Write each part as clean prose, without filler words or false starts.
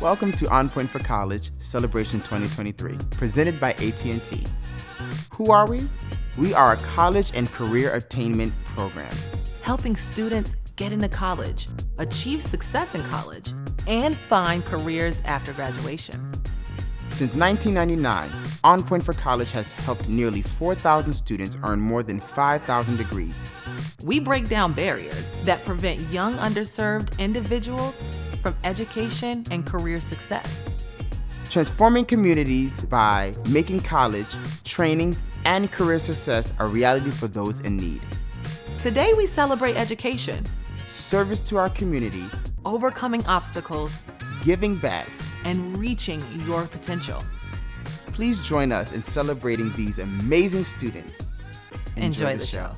Welcome to On Point for College Celebration 2023, presented by AT&T. Who are we? We are a college and career attainment program, helping students get into college, achieve success in college, and find careers after graduation. Since 1999, On Point for College has helped nearly 4,000 students earn more than 5,000 degrees. We break down barriers that prevent young underserved individuals from education and career success. Transforming communities by making college, training, and career success a reality for those in need. Today we celebrate education, service to our community, overcoming obstacles, giving back, and reaching your potential. Please join us in celebrating these amazing students. Enjoy the show.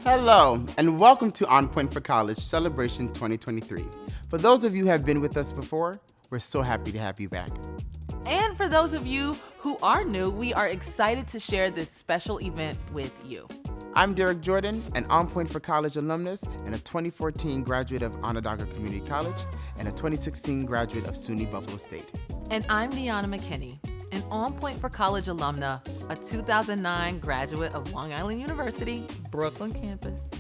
Hello, and welcome to On Point for College Celebration 2023. For those of you who have been with us before, we're so happy to have you back. And for those of you who are new, we are excited to share this special event with you. I'm Derek Jordan, an On Point for College alumnus and a 2014 graduate of Onondaga Community College and a 2016 graduate of SUNY Buffalo State. And I'm Deanna McKinney, an On Point for College alumna, a 2009 graduate of Long Island University, Brooklyn campus,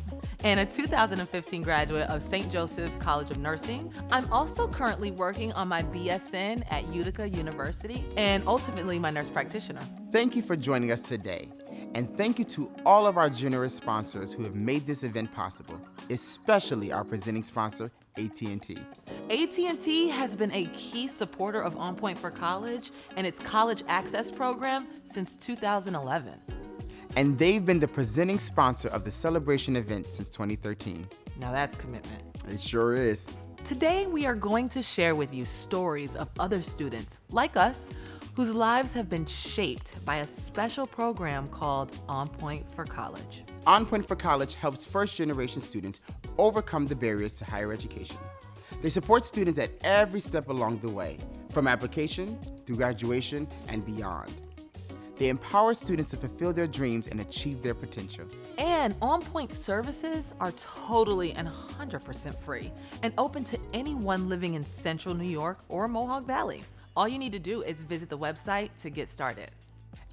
and a 2015 graduate of St. Joseph College of Nursing. I'm also currently working on my BSN at Utica University and ultimately my nurse practitioner. Thank you for joining us today. And thank you to all of our generous sponsors who have made this event possible, especially our presenting sponsor, AT&T. AT&T has been a key supporter of On Point for College and its College Access program since 2011. And they've been the presenting sponsor of the celebration event since 2013. Now that's commitment. It sure is. Today we are going to share with you stories of other students, like us, whose lives have been shaped by a special program called On Point for College. On Point for College helps first-generation students overcome the barriers to higher education. They support students at every step along the way, from application through graduation and beyond. They empower students to fulfill their dreams and achieve their potential. And On Point services are totally and 100% free and open to anyone living in Central New York or Mohawk Valley. All you need to do is visit the website to get started.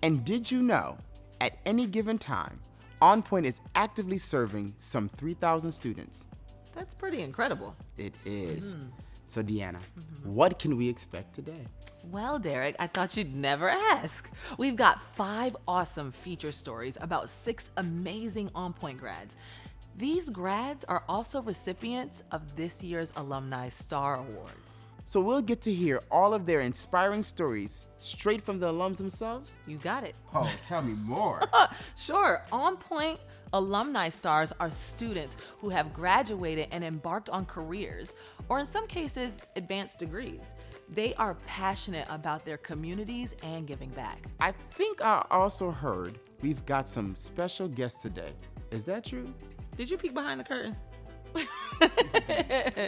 And did you know, at any given time, On Point is actively serving some 3,000 students? That's pretty incredible. It is. So Deanna, what can we expect today? Well, Derek, I thought you'd never ask. We've got 5 awesome feature stories about 6 amazing On Point grads. These grads are also recipients of this year's Alumni Star Awards. So we'll get to hear all of their inspiring stories straight from the alums themselves? You got it. Oh, tell me more. Sure. On Point Alumni Stars are students who have graduated and embarked on careers, or in some cases, advanced degrees. They are passionate about their communities and giving back. I think I also heard we've got some special guests today. Is that true? Did you peek behind the curtain?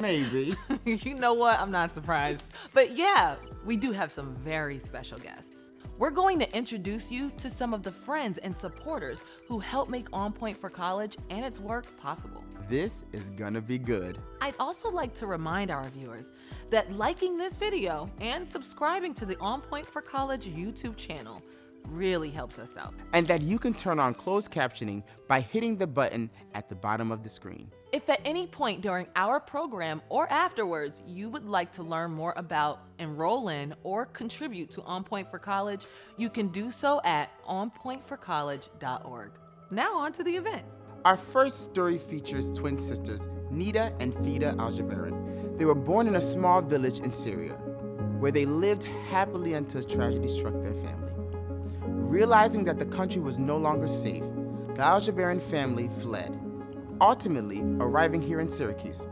Maybe. You know what? I'm not surprised. But yeah, we do have some very special guests. We're going to introduce you to some of the friends and supporters who help make On Point for College and its work possible. This is gonna be good. I'd also like to remind our viewers that liking this video and subscribing to the On Point for College YouTube channel really helps us out. And that you can turn on closed captioning by hitting the button at the bottom of the screen. If at any point during our program or afterwards you would like to learn more about, enroll in, or contribute to On Point for College, you can do so at onpointforcollege.org. Now on to the event. Our first story features twin sisters, Nita and Fida Al-Baron. They were born in a small village in Syria, where they lived happily until tragedy struck their family. Realizing that the country was no longer safe, the Al-Baron family fled, ultimately arriving here in Syracuse.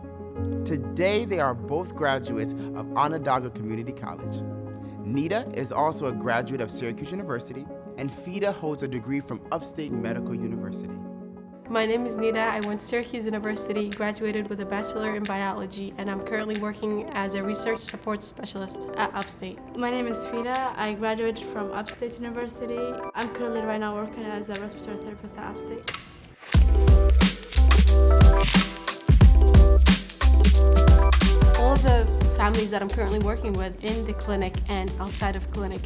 Today, they are both graduates of Onondaga Community College. Nita is also a graduate of Syracuse University, and Fida holds a degree from Upstate Medical University. My name is Nita. I went to Syracuse University, graduated with a bachelor in biology, and I'm currently working as a research support specialist at Upstate. My name is Fida. I graduated from Upstate University. I'm currently right now working as a respiratory therapist at Upstate. All families that I'm currently working with in the clinic and outside of clinic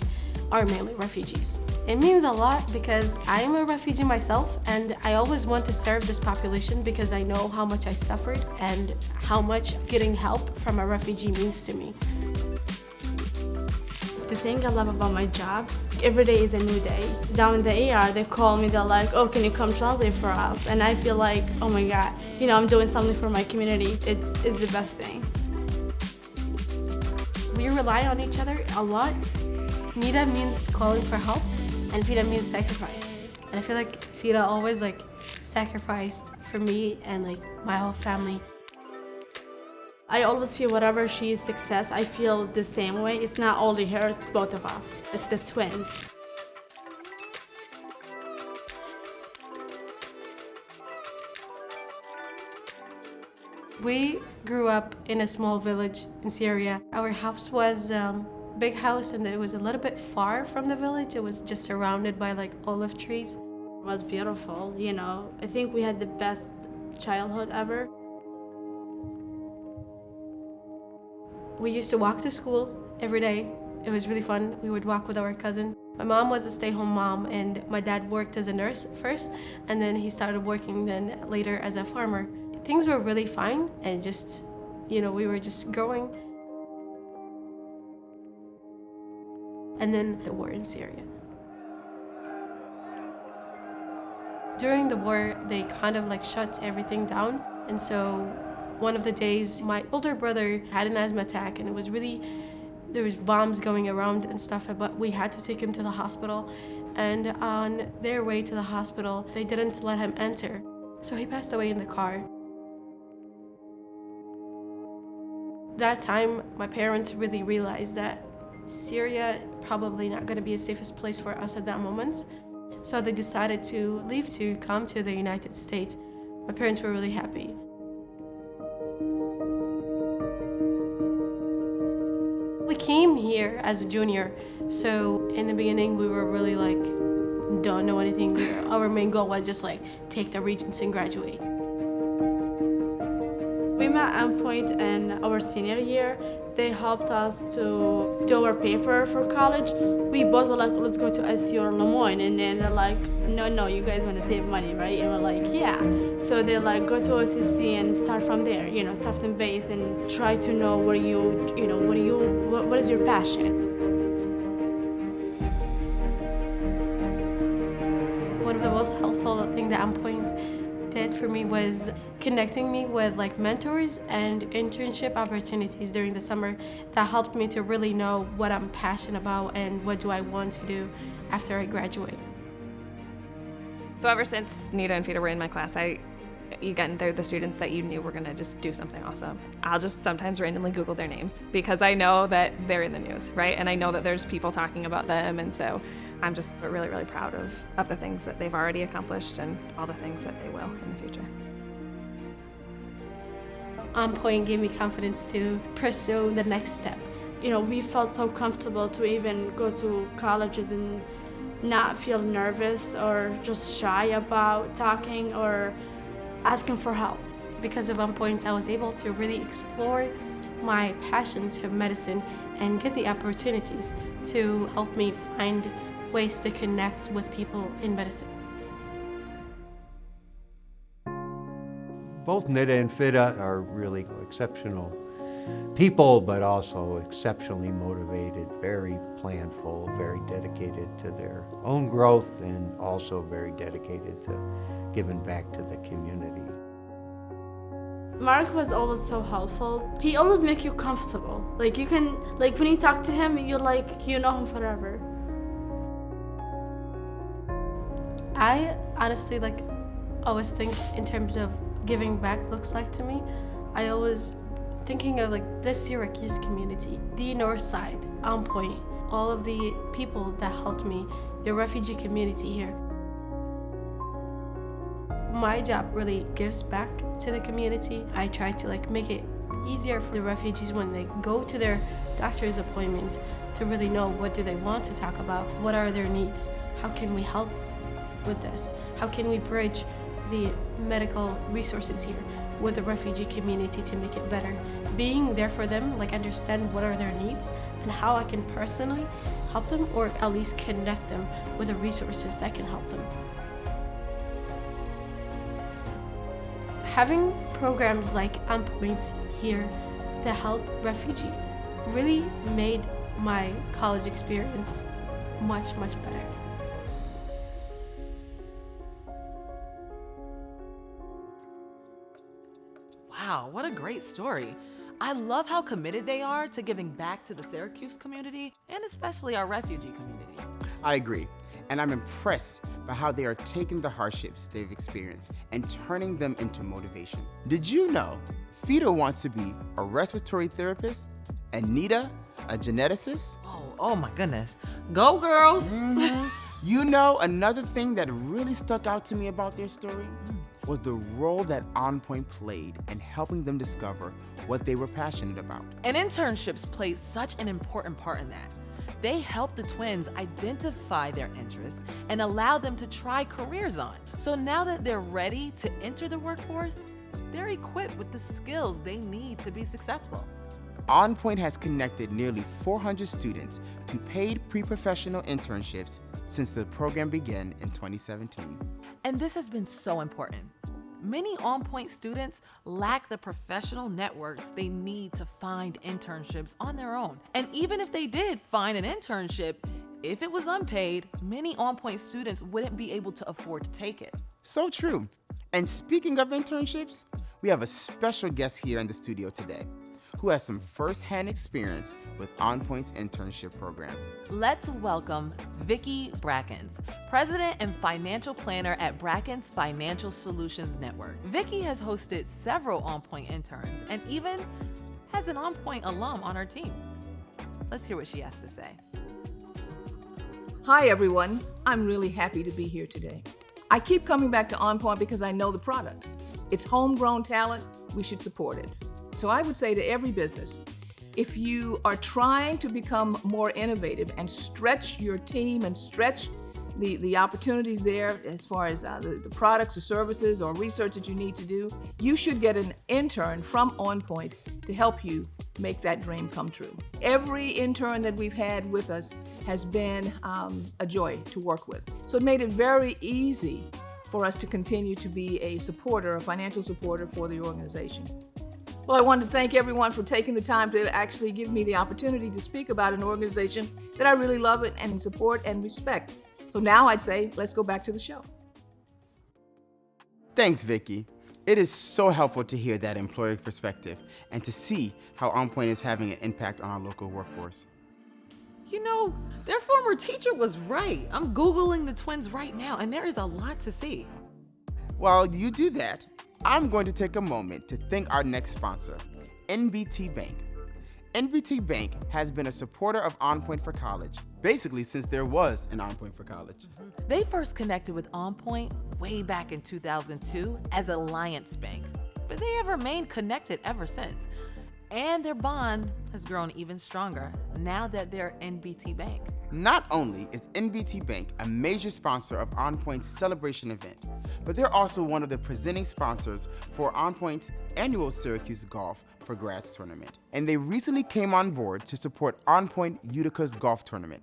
are mainly refugees. It means a lot because I am a refugee myself, and I always want to serve this population because I know how much I suffered and how much getting help from a refugee means to me. The thing I love about my job, every day is a new day. Down in the ER, they call me, they're like, oh, can you come translate for us? And I feel like, oh my God, I'm doing something for my community. It's the best thing. We rely on each other a lot. Nita means calling for help, and Fida means sacrifice. And I feel like Fida always sacrificed for me and my whole family. I always feel whatever she's success, I feel the same way. It's not only her, it's both of us. It's the twins. We grew up in a small village in Syria. Our house was a big house, and it was a little bit far from the village. It was just surrounded by olive trees. It was beautiful, I think we had the best childhood ever. We used to walk to school every day. It was really fun. We would walk with our cousin. My mom was a stay-home mom, and my dad worked as a nurse first, and then he started working then later as a farmer. Things were really fine, and just, we were just growing. And then the war in Syria. During the war, they kind of shut everything down, and so one of the days, my older brother had an asthma attack, and there was bombs going around and stuff, but we had to take him to the hospital. And on their way to the hospital, they didn't let him enter. So he passed away in the car. That time, my parents really realized that Syria probably not going to be the safest place for us at that moment. So they decided to leave to come to the United States. My parents were really happy. We came here as a junior, so in the beginning we were really don't know anything. Our main goal was just take the Regents and graduate. We met Endpoint in our senior year. They helped us to do our paper for college. We both were like, let's go to SU or Lemoyne, and then they're like, no, you guys want to save money, right? And we're like, yeah. So they're like, go to OCC and start from there, start from base and try to know what is your passion. One of the most helpful things that Endpoint did for me was connecting me with mentors and internship opportunities during the summer that helped me to really know what I'm passionate about and what do I want to do after I graduate. So ever since Nita and Fida were in my class, they're the students that you knew were gonna just do something awesome. I'll just sometimes randomly Google their names because I know that they're in the news, right? And I know that there's people talking about them, and so I'm just really, really proud of the things that they've already accomplished and all the things that they will in the future. Endpoint gave me confidence to pursue the next step. We felt so comfortable to even go to colleges and not feel nervous or just shy about talking or asking for help. Because of Endpoint, I was able to really explore my passion to medicine and get the opportunities to help me find ways to connect with people in medicine. Both Nita and Fida are really exceptional people, but also exceptionally motivated, very planful, very dedicated to their own growth, and also very dedicated to giving back to the community. Mark was always so helpful. He always make you comfortable. You can, when you talk to him, you know him forever. I honestly always think in terms of giving back looks like to me. I always thinking of the Syracuse community, the North Side, Endpoint, all of the people that helped me, the refugee community here. My job really gives back to the community. I try to make it easier for the refugees when they go to their doctor's appointment to really know what do they want to talk about, what are their needs, how can we help with this, how can we bridge the medical resources here with the refugee community to make it better. Being there for them, like understand what are their needs and how I can personally help them, or at least connect them with the resources that can help them. Having programs like On Point here to help refugees really made my college experience much, much better. Wow, what a great story. I love how committed they are to giving back to the Syracuse community and especially our refugee community. I agree, and I'm impressed by how they are taking the hardships they've experienced and turning them into motivation. Did you know Fida wants to be a respiratory therapist and Nita a geneticist? Oh my goodness. Go girls! You know, another thing that really stuck out to me about their story was the role that On Point played in helping them discover what they were passionate about. And internships played such an important part in that. They helped the twins identify their interests and allow them to try careers on. So now that they're ready to enter the workforce, they're equipped with the skills they need to be successful. On Point has connected nearly 400 students to paid pre-professional internships since the program began in 2017. And this has been so important. Many On Point students lack the professional networks they need to find internships on their own. And even if they did find an internship, if it was unpaid, many On Point students wouldn't be able to afford to take it. So true. And speaking of internships, we have a special guest here in the studio today who has some first-hand experience with On Point's internship program. Let's welcome Vicki Brackens, President and Financial Planner at Brackens Financial Solutions Network. Vicki has hosted several On Point interns and even has an On Point alum on her team. Let's hear what she has to say. Hi everyone, I'm really happy to be here today. I keep coming back to On Point because I know the product. It's homegrown talent, we should support it. So I would say to every business, if you are trying to become more innovative and stretch your team and stretch the opportunities there as far as the products or services or research that you need to do, you should get an intern from On Point to help you make that dream come true. Every intern that we've had with us has been a joy to work with. So it made it very easy for us to continue to be a supporter, a financial supporter for the organization. Well, I want to thank everyone for taking the time to actually give me the opportunity to speak about an organization that I really love and support and respect. So now I'd say, let's go back to the show. Thanks, Vicki. It is so helpful to hear that employer perspective and to see how On Point is having an impact on our local workforce. You know, their former teacher was right. I'm Googling the twins right now, and there is a lot to see. While you do that, I'm going to take a moment to thank our next sponsor, NBT Bank. NBT Bank has been a supporter of On Point for College, basically since there was an On Point for College. They first connected with On Point way back in 2002 as Alliance Bank, but they have remained connected ever since. And their bond has grown even stronger now that they're NBT Bank. Not only is NBT Bank a major sponsor of On Point's celebration event, but they're also one of the presenting sponsors for On Point's annual Syracuse Golf for Grads tournament. And they recently came on board to support On Point Utica's golf tournament.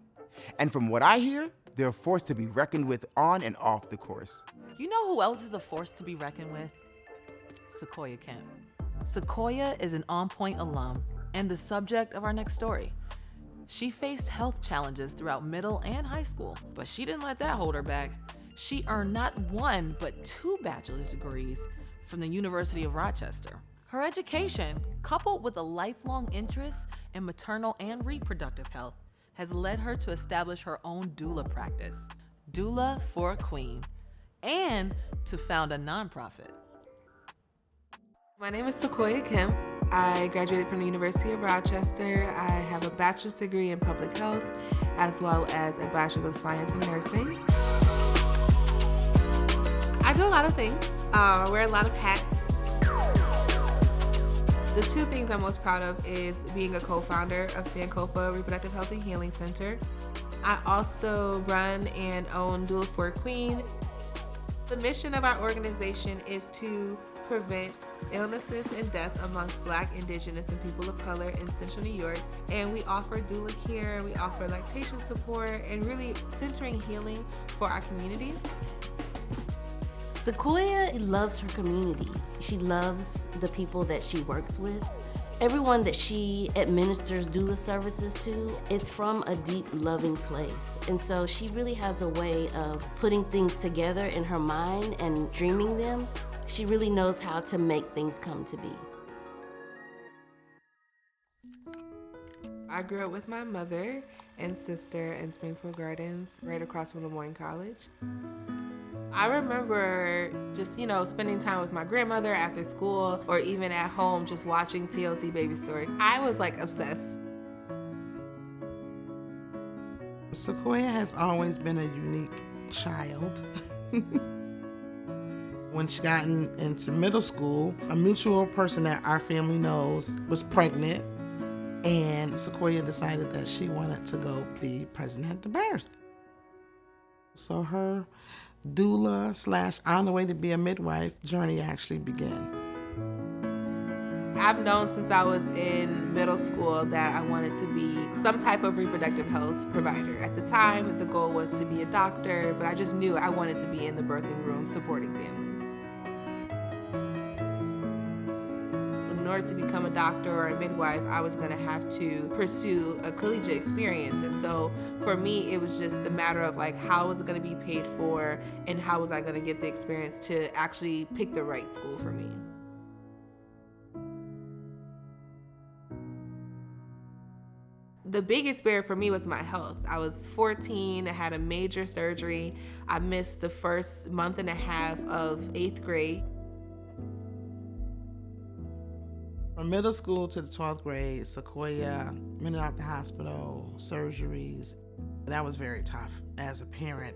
And from what I hear, they're a force to be reckoned with on and off the course. You know who else is a force to be reckoned with? Sequoia Kim. Sequoia is an On Point alum and the subject of our next story. She faced health challenges throughout middle and high school, but she didn't let that hold her back. She earned not one, but 2 bachelor's degrees from the University of Rochester. Her education, coupled with a lifelong interest in maternal and reproductive health, has led her to establish her own doula practice, Doula for a Queen, and to found a nonprofit. My name is Sequoia Kim. I graduated from the University of Rochester. I have a bachelor's degree in public health, as well as a bachelor's of science in nursing. I do a lot of things. I wear a lot of hats. The 2 things I'm most proud of is being a co-founder of Sankofa Reproductive Health and Healing Center. I also run and own Doula for a Queen. The mission of our organization is to prevent illnesses and death amongst Black, Indigenous, and people of color in Central New York. And we offer doula care, we offer lactation support, and really centering healing for our community. Sequoia loves her community. She loves the people that she works with. Everyone that she administers doula services to, it's from a deep, loving place. And so she really has a way of putting things together in her mind and dreaming them. She really knows how to make things come to be. I grew up with my mother and sister in Springfield Gardens, right across from Lemoyne College. I remember just, spending time with my grandmother after school or even at home just watching TLC Baby Story. I was like obsessed. Sequoia has always been a unique child. When she got into middle school, a mutual person that our family knows was pregnant, and Sequoia decided that she wanted to go be pregnant at the birth. So her doula / on the way to be a midwife journey actually began. I've known since I was in middle school that I wanted to be some type of reproductive health provider. At the time, the goal was to be a doctor, but I just knew I wanted to be in the birthing room supporting families. In order to become a doctor or a midwife, I was going to have to pursue a collegiate experience. And so for me, it was just the matter of how was it going to be paid for and how was I going to get the experience to actually pick the right school for me. The biggest barrier for me was my health. I was 14, I had a major surgery. I missed the first month and a half of 8th grade. From middle school to the 12th grade, Sequoia in and out the hospital, surgeries. That was very tough as a parent.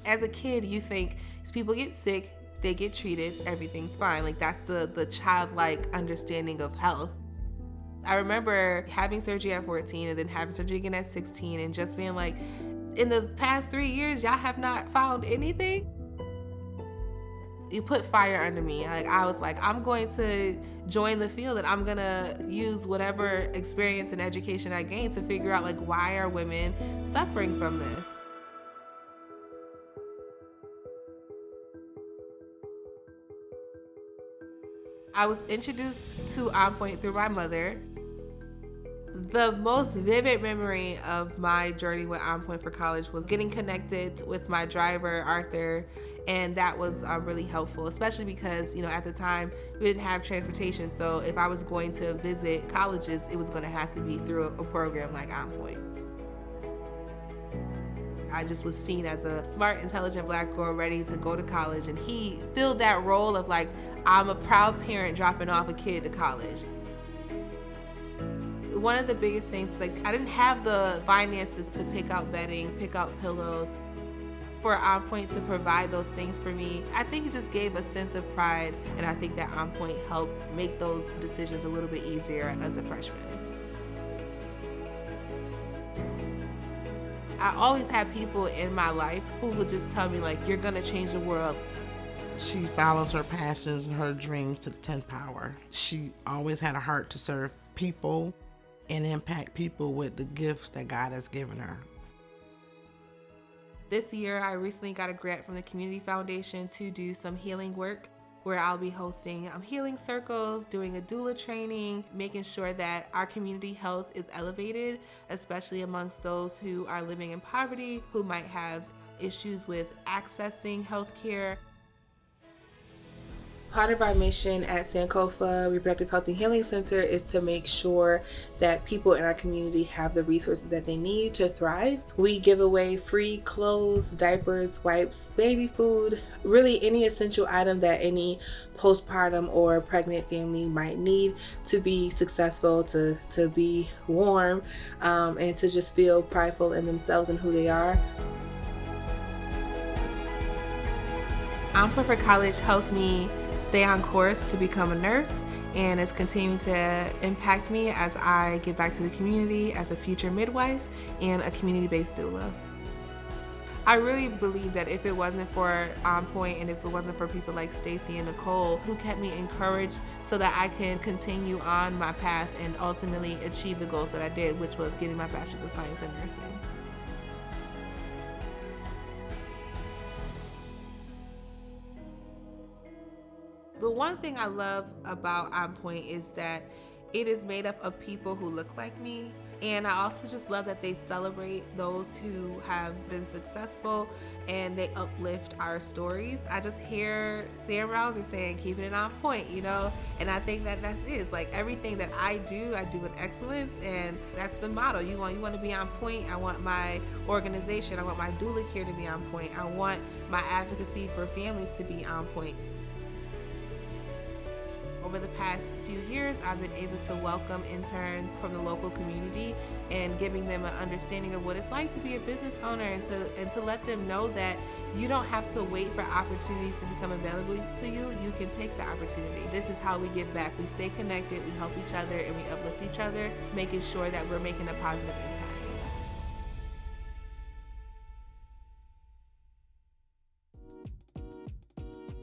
As a kid, you think as people get sick, they get treated, everything's fine. That's the childlike understanding of health. I remember having surgery at 14 and then having surgery again at 16 and just being like, in the past 3 years, y'all have not found anything? You put fire under me. I was like, I'm going to join the field and I'm gonna use whatever experience and education I gained to figure out why are women suffering from this? I was introduced to On Point through my mother. The most vivid memory of my journey with On Point for college was getting connected with my driver, Arthur, and that was really helpful, especially because, at the time, we didn't have transportation, so if I was going to visit colleges, it was going to have to be through a program like On Point. I just was seen as a smart, intelligent Black girl ready to go to college, and he filled that role of I'm a proud parent dropping off a kid to college. One of the biggest things, I didn't have the finances to pick out bedding, pick out pillows. For On Point to provide those things for me, I think it just gave a sense of pride, and I think that On Point helped make those decisions a little bit easier as a freshman. I always had people in my life who would just tell me, you're gonna change the world. She follows her passions and her dreams to the 10th power. She always had a heart to serve people and impact people with the gifts that God has given her. This year, I recently got a grant from the Community Foundation to do some healing work where I'll be hosting healing circles, doing a doula training, making sure that our community health is elevated, especially amongst those who are living in poverty, who might have issues with accessing health care. Part of our mission at Sankofa Reproductive Health and Healing Center is to make sure that people in our community have the resources that they need to thrive. We give away free clothes, diapers, wipes, baby food, really any essential item that any postpartum or pregnant family might need to be successful, to be warm, and to just feel prideful in themselves and who they are. On Point for College helped me stay on course to become a nurse, and is continuing to impact me as I give back to the community as a future midwife and a community-based doula. I really believe that if it wasn't for On Point and if it wasn't for people like Stacy and Nicole who kept me encouraged so that I can continue on my path and ultimately achieve the goals that I did, which was getting my Bachelor's of Science in Nursing. The one thing I love about On Point is that it is made up of people who look like me, and I also just love that they celebrate those who have been successful and they uplift our stories. I just hear Sam Rouser saying, keeping it on point, you know, and I think that that's it. It's like everything that I do with excellence, and that's the motto. You want to be on point. I want my organization, I want my doula care to be on point. I want my advocacy for families to be on point. Over the past few years, I've been able to welcome interns from the local community and giving them an understanding of what it's like to be a business owner, and to let them know that you don't have to wait for opportunities to become available to you. You can take the opportunity. This is how we give back. We stay connected, we help each other, and we uplift each other, making sure that we're making a positive impact.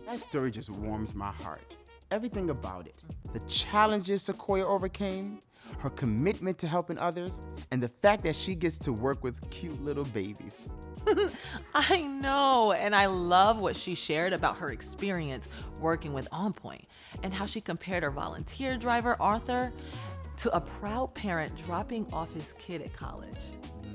That story just warms my heart. Everything about it. The challenges Sequoia overcame, her commitment to helping others, and the fact that she gets to work with cute little babies. I know, and I love what she shared about her experience working with On Point and how she compared her volunteer driver, Arthur, to a proud parent dropping off his kid at college.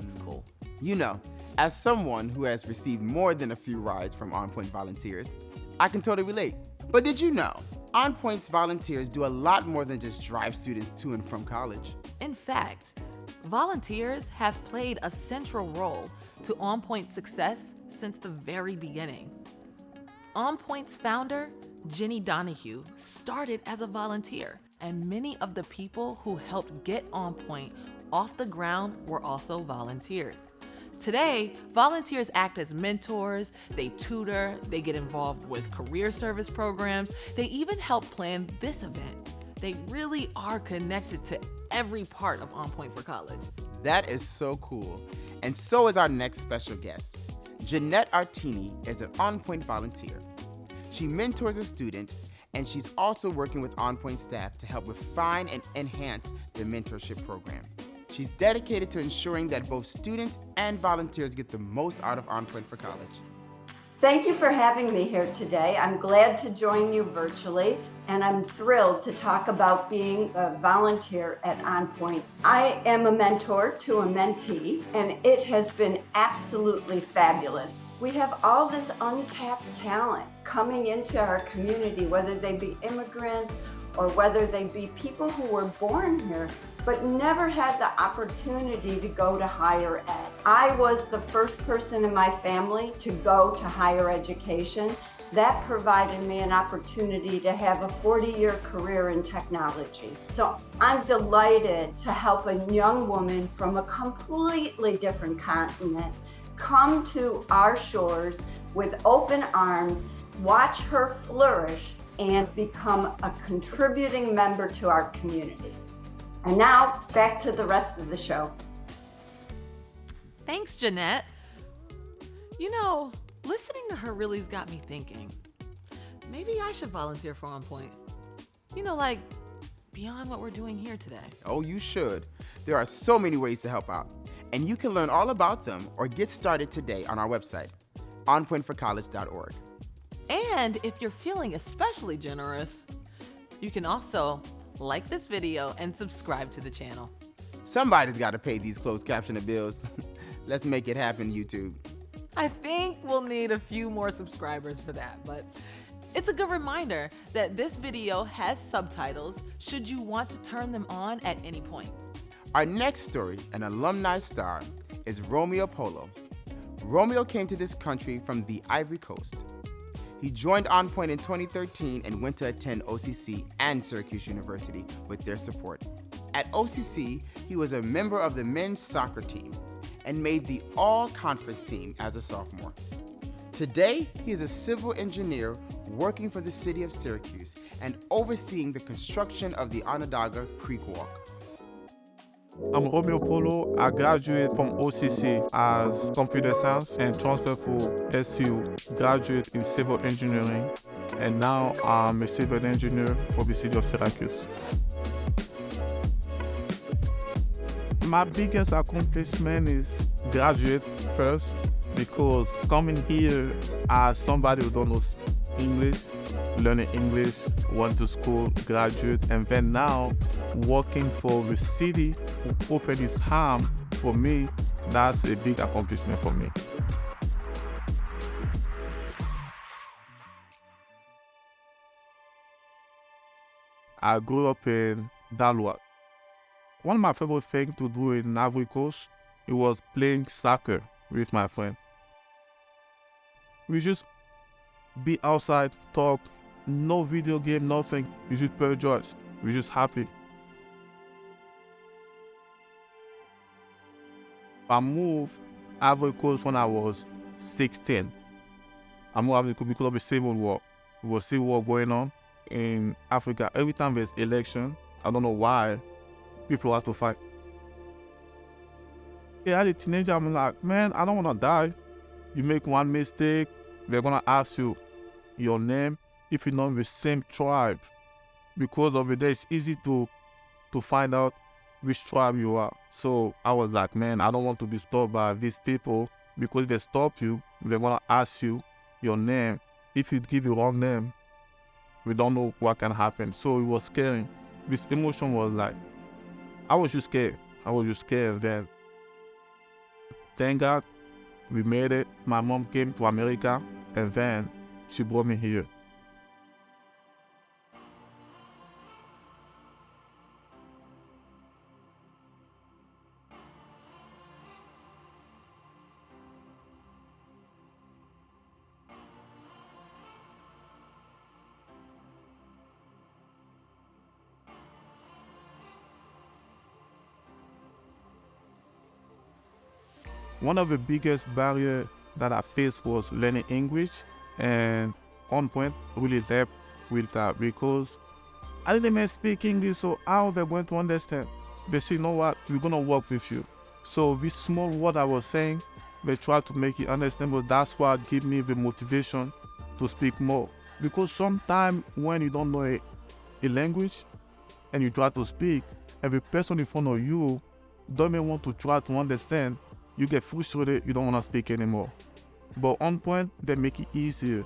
It's cool. You know, as someone who has received more than a few rides from On Point volunteers, I can totally relate. But did you know, On Point's volunteers do a lot more than just drive students to and from college? In fact, volunteers have played a central role to On Point's success since the very beginning. On Point's founder, Jenny Donahue, started as a volunteer, and many of the people who helped get On Point off the ground were also volunteers. Today, volunteers act as mentors, they tutor, they get involved with career service programs, they even help plan this event. They really are connected to every part of On Point for College. That is so cool. And so is our next special guest. Jeanette Artini is an On Point volunteer. She mentors a student, and she's also working with On Point staff to help refine and enhance the mentorship program. She's dedicated to ensuring that both students and volunteers get the most out of On Point for College. Thank you for having me here today. I'm glad to join you virtually, and I'm thrilled to talk about being a volunteer at On Point. I am a mentor to a mentee, and it has been absolutely fabulous. We have all this untapped talent coming into our community, whether they be immigrants or whether they be people who were born here but never had the opportunity to go to higher ed. I was the first person in my family to go to higher education. That provided me an opportunity to have a 40-year career in technology. So I'm delighted to help a young woman from a completely different continent come to our shores with open arms, watch her flourish, and become a contributing member to our community. And now, back to the rest of the show. Thanks, Jeanette. You know, listening to her really's got me thinking, maybe I should volunteer for On Point. You know, like, beyond what we're doing here today. Oh, you should. There are so many ways to help out, and you can learn all about them or get started today on our website, onpointforcollege.org. And if you're feeling especially generous, you can also like this video and subscribe to the channel. Somebody's got to pay these closed captioning bills. Let's make it happen, YouTube. I think we'll need a few more subscribers for that, but it's a good reminder that this video has subtitles should you want to turn them on at any point. Our next story, an alumni star, is Romeo Polo. Romeo came to this country from the Ivory Coast. He joined On Point in 2013 and went to attend OCC and Syracuse University with their support. At OCC, he was a member of the men's soccer team and made the all-conference team as a sophomore. Today, he is a civil engineer working for the city of Syracuse and overseeing the construction of the Onondaga Creek Walk. I'm Romeo Polo. I graduated from OCC as computer science and transferred for SU, graduate in civil engineering, and now I'm a civil engineer for the city of Syracuse. My biggest accomplishment is graduate first, because coming here as somebody who don't know English, learning English, went to school, graduate, and then now working for the city who opened its arm for me, that's a big accomplishment for me. I grew up in Dallas. One of my favorite things to do in Ivory Coast, it was playing soccer with my friend. We just be outside, talk, no video game, nothing. We just pure joy. We're just happy. I moved Ivory Coast when I was 16. I moved Ivory Coast because of the civil war. There was civil war going on in Africa. Every time there's election, I don't know why, people have to fight. Yeah, as a teenager, I'm like, man, I don't want to die. You make one mistake, they're going to ask you your name if you're not in the same tribe. Because of it, it's easy to find out which tribe you are. So I was like, man, I don't want to be stopped by these people, because if they stop you, they're going to ask you your name. If you give the wrong name, we don't know what can happen. So it was scary. This emotion was like, I was just scared. Then, thank God, we made it. My mom came to America, and then she brought me here. One of the biggest barriers that I faced was learning English, and On Point really helped with that, because I didn't even speak English, so how are they going to understand? They say, you know what, we're going to work with you. So this small word I was saying, they try to make it understandable. That's what gave me the motivation to speak more. Because sometimes when you don't know a language and you try to speak, and the person in front of you don't even want to try to understand, you get frustrated, you don't want to speak anymore. But On Point, they make it easier.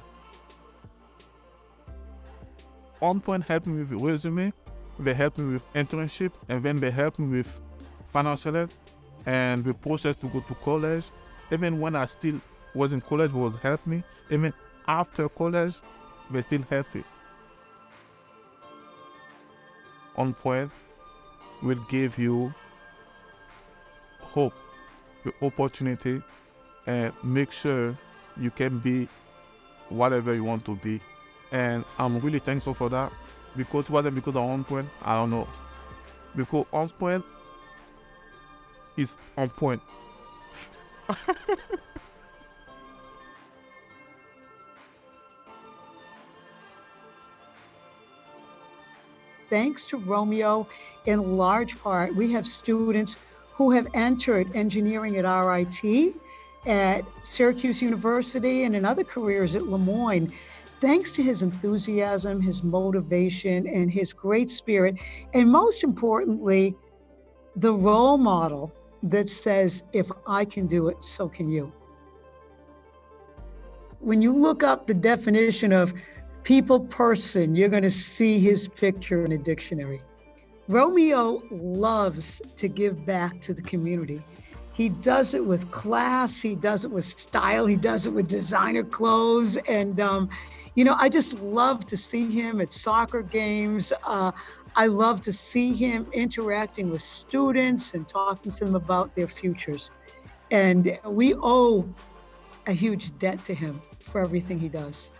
On Point helped me with resume, they helped me with internship, and then they helped me with financial aid and the process to go to college. Even when I still was in college, was help me. Even after college, they still help me. On Point will give you hope, the opportunity, and make sure you can be whatever you want to be. And I'm really thankful for that, because whether because of On Point, I don't know. Because On Point is on point. Thanks to Romeo, in large part, we have students who have entered engineering at RIT, at Syracuse University, and in other careers at Lemoyne. Thanks to his enthusiasm, his motivation, and his great spirit, and most importantly, the role model that says, if I can do it, so can you. When you look up the definition of people person, you're going to see his picture in a dictionary. Romeo loves to give back to the community. He does it with class, he does it with style, he does it with designer clothes. And, I just love to see him at soccer games. I love to see him interacting with students and talking to them about their futures. And we owe a huge debt to him for everything he does.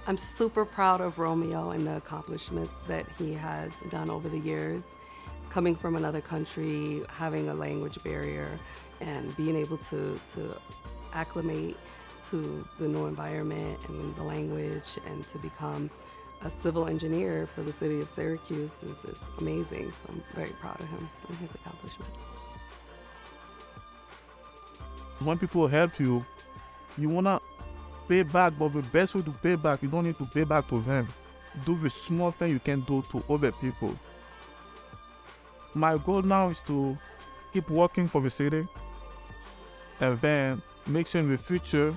I'm super proud of Romeo and the accomplishments that he has done over the years. Coming from another country, having a language barrier, and being able to acclimate to the new environment and the language, and to become a civil engineer for the city of Syracuse is amazing. So I'm very proud of him and his accomplishments. When people help you, you wanna pay back, but the best way to pay back, you don't need to pay back to them. Do the small thing you can do to other people. My goal now is to keep working for the city and then make sure in the future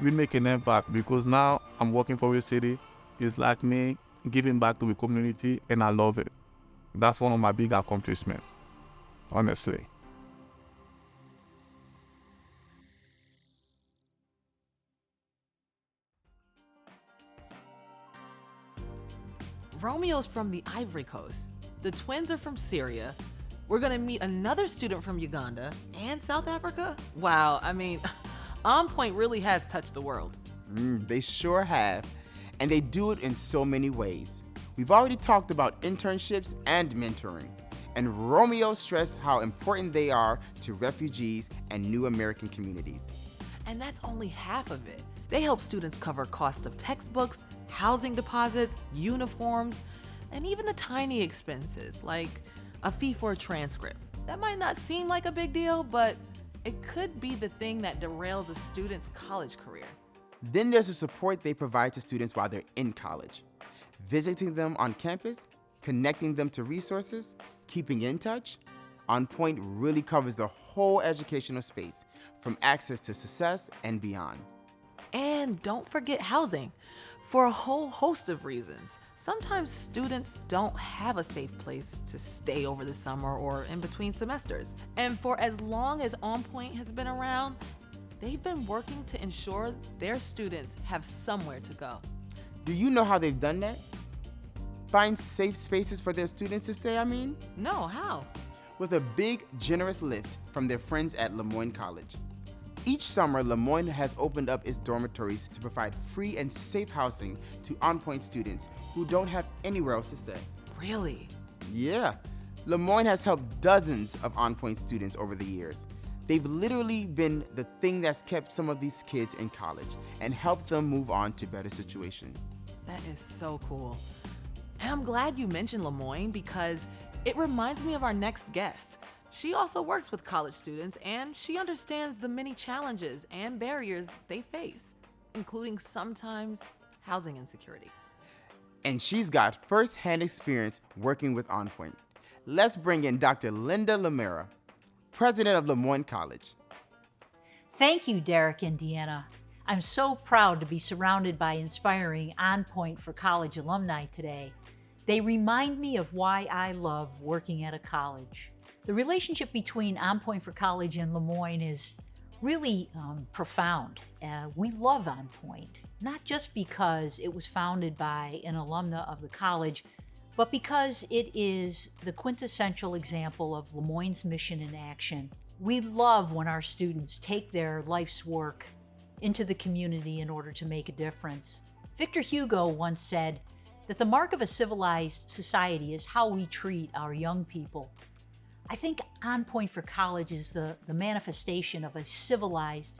we make an impact, because now I'm working for the city. It's like me giving back to the community, and I love it. That's one of my big accomplishments, honestly. Romeo's from the Ivory Coast. The twins are from Syria. We're gonna meet another student from Uganda and South Africa. Wow, I mean, On Point really has touched the world. They sure have. And they do it in so many ways. We've already talked about internships and mentoring. And Romeo stressed how important they are to refugees and new American communities. And that's only half of it. They help students cover cost of textbooks, housing deposits, uniforms, and even the tiny expenses like a fee for a transcript. That might not seem like a big deal, but it could be the thing that derails a student's college career. Then there's the support they provide to students while they're in college. Visiting them on campus, connecting them to resources, keeping in touch. On Point really covers the whole educational space, from access to success and beyond. And don't forget housing. For a whole host of reasons. Sometimes students don't have a safe place to stay over the summer or in between semesters. And for as long as On Point has been around, they've been working to ensure their students have somewhere to go. Do you know how they've done that? Find safe spaces for their students to stay, No, how? With a big, generous lift from their friends at Lemoyne College. Each summer, Lemoyne has opened up its dormitories to provide free and safe housing to On Point students who don't have anywhere else to stay. Really? Yeah. Lemoyne has helped dozens of On Point students over the years. They've literally been the thing that's kept some of these kids in college and helped them move on to better situations. That is so cool. And I'm glad you mentioned Lemoyne because it reminds me of our next guest. She also works with college students and she understands the many challenges and barriers they face, including sometimes housing insecurity. And she's got first-hand experience working with On Point. Let's bring in Dr. Linda Lemira, president of Lemoyne College. Thank you, Derek and Deanna. I'm so proud to be surrounded by inspiring On Point for College alumni today. They remind me of why I love working at a college. The relationship between On Point for College and Lemoyne is really profound. We love On Point, not just because it was founded by an alumna of the college, but because it is the quintessential example of Lemoyne's mission in action. We love when our students take their life's work into the community in order to make a difference. Victor Hugo once said that the mark of a civilized society is how we treat our young people. I think On Point for College is the manifestation of a civilized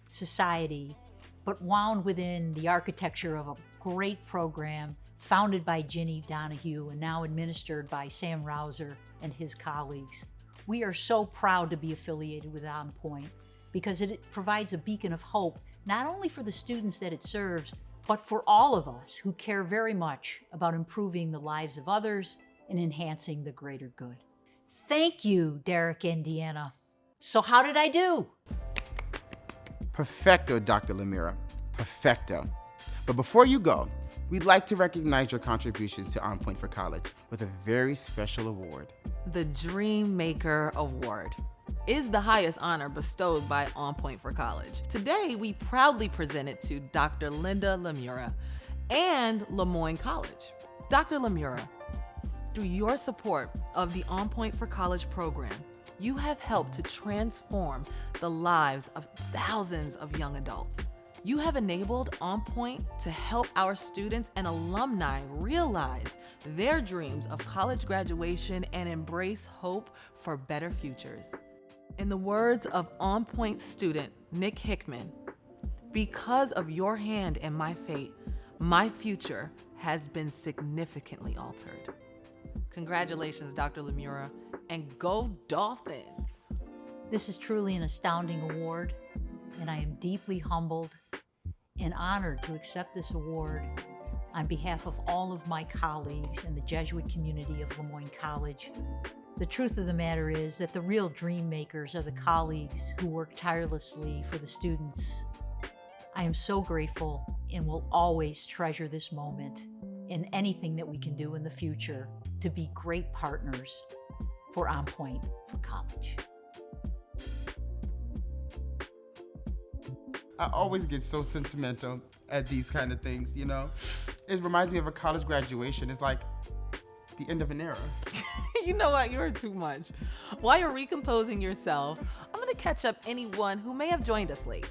society, but wound within the architecture of a great program founded by Ginny Donahue and now administered by Sam Rouser and his colleagues. We are so proud to be affiliated with On Point because it provides a beacon of hope, not only for the students that it serves, but for all of us who care very much about improving the lives of others and enhancing the greater good. Thank you, Derek and Deanna. So how did I do? Perfecto, Dr. Lemira. Perfecto. But before you go, we'd like to recognize your contributions to On Point for College with a very special award. The Dream Maker Award is the highest honor bestowed by On Point for College. Today, we proudly present it to Dr. Linda Lemira and Lemoyne College. Dr. Lemira, through your support of the On Point for College program, you have helped to transform the lives of thousands of young adults. You have enabled On Point to help our students and alumni realize their dreams of college graduation and embrace hope for better futures. In the words of On Point student Nick Hickman, because of your hand in my fate, my future has been significantly altered. Congratulations, Dr. Lemura, and go Dolphins! This is truly an astounding award, and I am deeply humbled and honored to accept this award on behalf of all of my colleagues in the Jesuit community of Lemoyne College. The truth of the matter is that the real dream makers are the colleagues who work tirelessly for the students. I am so grateful and will always treasure this moment and anything that we can do in the future to be great partners for On Point for College. I always get so sentimental at these kind of things, you know? It reminds me of a college graduation. It's like the end of an era. You know what? You're too much. While you're recomposing yourself, I'm going to catch up anyone who may have joined us late.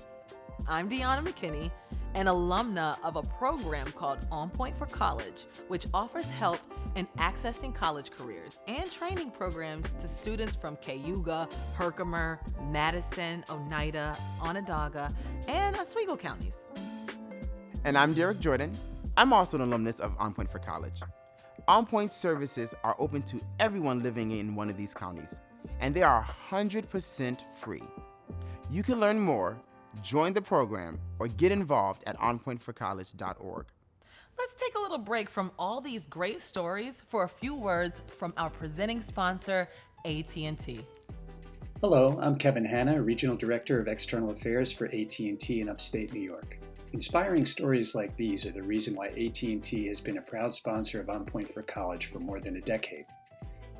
I'm Deanna McKinney, an alumna of a program called On Point for College, which offers help in accessing college careers and training programs to students from Cayuga, Herkimer, Madison, Oneida, Onondaga, and Oswego counties. And I'm Derek Jordan. I'm also an alumnus of On Point for College. On Point services are open to everyone living in one of these counties, and they are 100% free. You can learn more, join the program, or get involved at onpointforcollege.org. Let's take a little break from all these great stories for a few words from our presenting sponsor, AT&T. Hello, I'm Kevin Hanna, Regional Director of External Affairs for AT&T in upstate New York. Inspiring stories like these are the reason why AT&T has been a proud sponsor of On Point for College for more than a decade.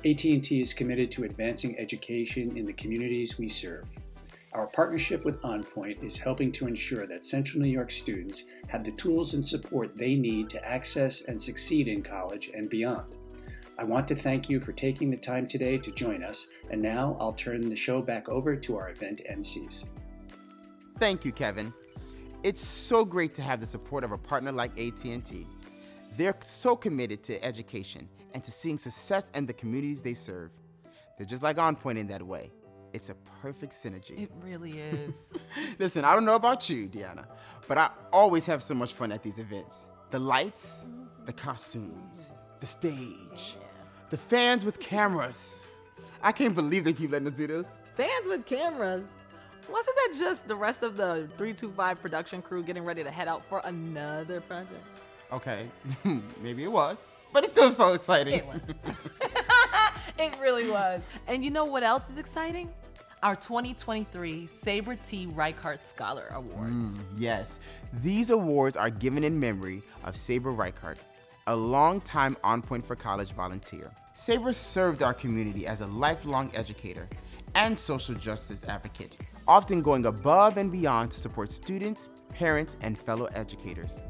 AT&T is committed to advancing education in the communities we serve. Our partnership with On Point is helping to ensure that Central New York students have the tools and support they need to access and succeed in college and beyond. I want to thank you for taking the time today to join us, and now I'll turn the show back over to our event MCs. Thank you, Kevin. It's so great to have the support of a partner like AT&T. They're so committed to education and to seeing success in the communities they serve. They're just like On Point in that way. It's a perfect synergy. It really is. Listen, I don't know about you, Deanna, but I always have so much fun at these events. The lights, the costumes, the stage, the fans with cameras. I can't believe they keep letting us do this. Fans with cameras? Wasn't that just the rest of the 325 production crew getting ready to head out for another project? Okay, maybe it was, but it still felt exciting. It was. It really was. And you know what else is exciting? Our 2023 Saber Reichardt Scholar Awards. Yes, these awards are given in memory of Saber Reichardt, a longtime On Point for College volunteer. Saber served our community as a lifelong educator and social justice advocate, often going above and beyond to support students, parents, and fellow educators.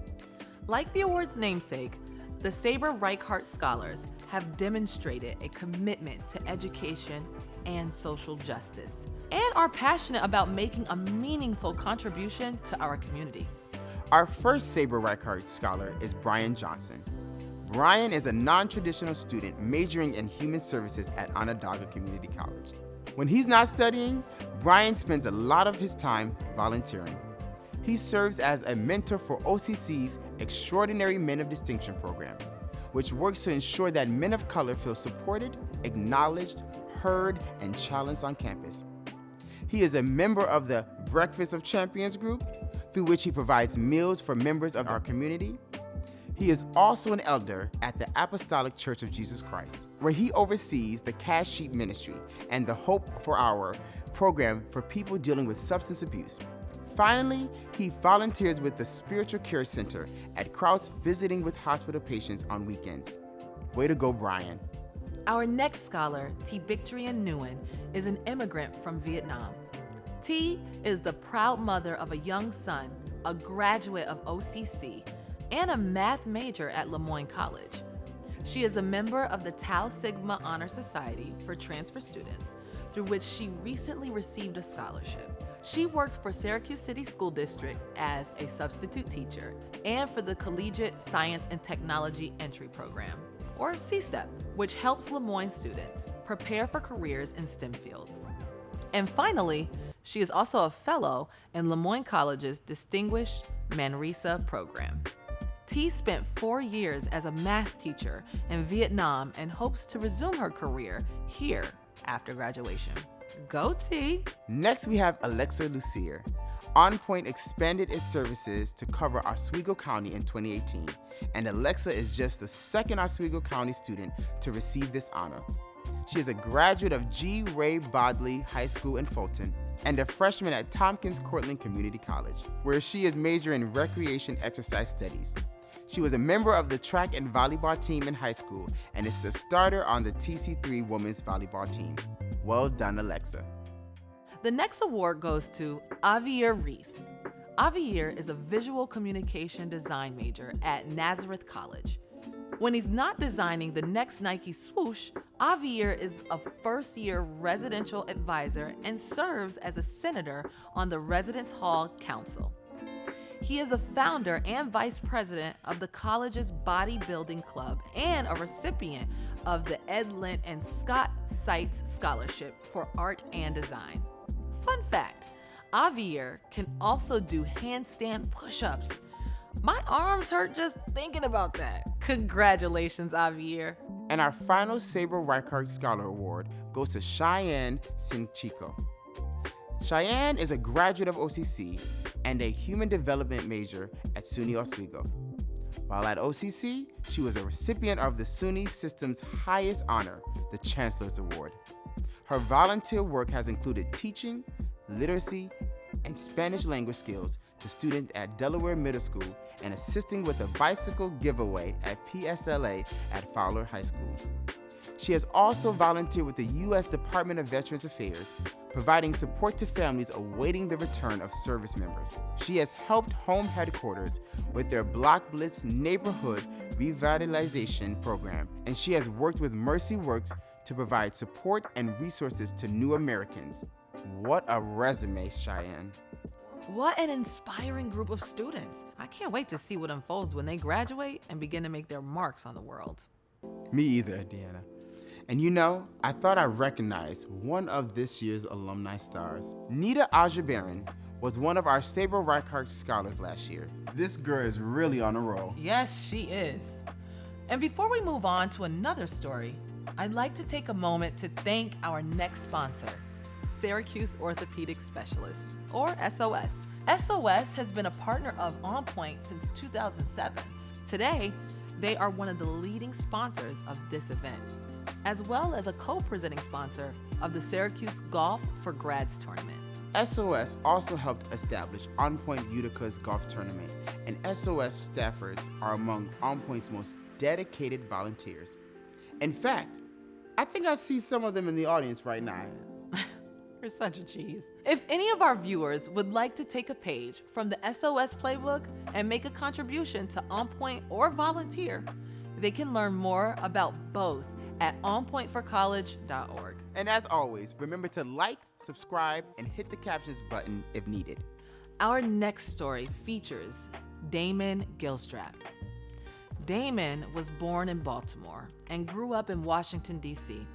Like the award's namesake, the Saber Reichardt Scholars have demonstrated a commitment to education and social justice, and are passionate about making a meaningful contribution to our community. Our first Saber Reichardt Scholar is Brian Johnson. Brian is a non-traditional student majoring in human services at Onondaga Community College. When he's not studying, Brian spends a lot of his time volunteering. He serves as a mentor for OCC's Extraordinary Men of Distinction program, which works to ensure that men of color feel supported, acknowledged, heard, and challenged on campus. He is a member of the Breakfast of Champions group, through which he provides meals for members of our community. He is also an elder at the Apostolic Church of Jesus Christ, where he oversees the Cash Sheet Ministry and the Hope for Our program for people dealing with substance abuse. Finally, he volunteers with the Spiritual Care Center at Krause, visiting with hospital patients on weekends. Way to go, Brian. Our next scholar, T. Bictrian Nguyen, is an immigrant from Vietnam. T is the proud mother of a young son, a graduate of OCC, and a math major at Lemoyne College. She is a member of the Tau Sigma Honor Society for transfer students, through which she recently received a scholarship. She works for Syracuse City School District as a substitute teacher and for the Collegiate Science and Technology Entry Program, or CSTEP, which helps Lemoyne students prepare for careers in STEM fields. And finally, she is also a fellow in Lemoyne College's Distinguished Manresa program. T spent 4 years as a math teacher in Vietnam and hopes to resume her career here after graduation. Go T! Next, we have Alexa Lucier. On Point expanded its services to cover Oswego County in 2018, and Alexa is just the second Oswego County student to receive this honor. She is a graduate of G. Ray Bodley High School in Fulton and a freshman at Tompkins Cortland Community College, where she is majoring in recreation exercise studies. She was a member of the track and volleyball team in high school and is a starter on the TC3 women's volleyball team. Well done, Alexa. The next award goes to Javier Reese. Javier is a visual communication design major at Nazareth College. When he's not designing the next Nike swoosh, Javier is a first-year residential advisor and serves as a senator on the Residence Hall Council. He is a founder and vice president of the college's bodybuilding club and a recipient of the Ed Lent and Scott Seitz Scholarship for Art and Design. Fun fact, Javier can also do handstand push-ups. My arms hurt just thinking about that. Congratulations, Javier. And our final Saber Reichardt Scholar Award goes to Cheyenne Sinchico. Cheyenne is a graduate of OCC and a human development major at SUNY Oswego. While at OCC, she was a recipient of the SUNY system's highest honor, the Chancellor's Award. Her volunteer work has included teaching, literacy, and Spanish language skills to students at Delaware Middle School and assisting with a bicycle giveaway at PSLA at Fowler High School. She has also volunteered with the U.S. Department of Veterans Affairs, providing support to families awaiting the return of service members. She has helped Home Headquarters with their Block Blitz neighborhood revitalization program, and she has worked with Mercy Works to provide support and resources to new Americans. What a resume, Cheyenne. What an inspiring group of students. I can't wait to see what unfolds when they graduate and begin to make their marks on the world. Me either, Deanna. And you know, I thought I recognized one of this year's alumni stars. Nita Al-Baron was one of our Saber Reichardt scholars last year. This girl is really on a roll. Yes, she is. And before we move on to another story, I'd like to take a moment to thank our next sponsor, Syracuse Orthopedic Specialists, or SOS. SOS has been a partner of On Point since 2007. Today, they are one of the leading sponsors of this event, as well as a co-presenting sponsor of the Syracuse Golf for Grads tournament. SOS also helped establish On Point Utica's golf tournament, and SOS staffers are among On Point's most dedicated volunteers. In fact, I think I see some of them in the audience right now. You're such a cheese. If any of our viewers would like to take a page from the SOS playbook and make a contribution to On Point or volunteer, they can learn more about both at onpointforcollege.org. And as always, remember to like, subscribe, and hit the captions button if needed. Our next story features Damon Gilstrap. Damon was born in Baltimore and grew up in Washington, D.C.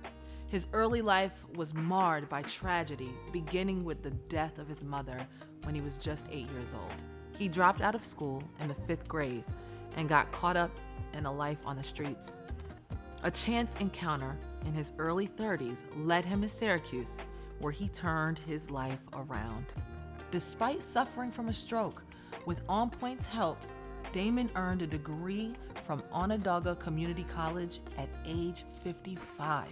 His early life was marred by tragedy, beginning with the death of his mother when he was just 8 years old. He dropped out of school in the 5th grade and got caught up in a life on the streets. A chance encounter in his early 30s led him to Syracuse, where he turned his life around. Despite suffering from a stroke, with On Point's help, Damon earned a degree from Onondaga Community College at age 55.